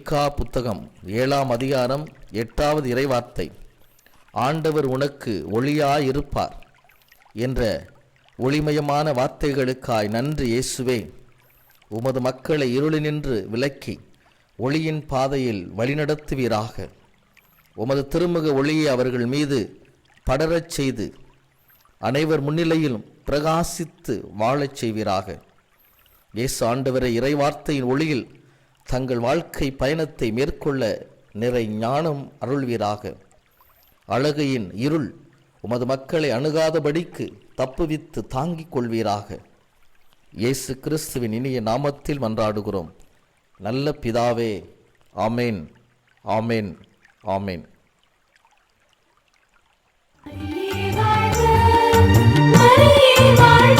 மீகா புத்தகம் 7ஆம் அதிகாரம் 8வது இறைவார்த்தை. ஆண்டவர் உனக்கு ஒளியாயிருப்பார் என்ற ஒளிமயமான வார்த்தைகளுக்காய் நன்றி இயேசுவே. உமது மக்களை இருளினின்று விலக்கி ஒளியின் பாதையில் வழிநடத்துவீராக. உமது திருமுக ஒளியை அவர்கள் மீது படரச் செய்து அனைவர் முன்னிலையிலும் பிரகாசித்து வாழச் செய்வீராக. இயேசு ஆண்டவரை இறைவார்த்தையின் ஒளியில் தங்கள் வாழ்க்கை பயணத்தை மேற்கொள்ள நிறை ஞானம் அருள்வீராக. அழகையின் இருள் உமது மக்களை அணுகாதபடிக்கு தப்புவித்து தாங்கிக் கொள்வீராக. இயேசு கிறிஸ்துவின் இனிய நாமத்தில் மன்றாடுகிறோம் நல்ல பிதாவே. ஆமேன், ஆமேன், ஆமேன். வாழ்க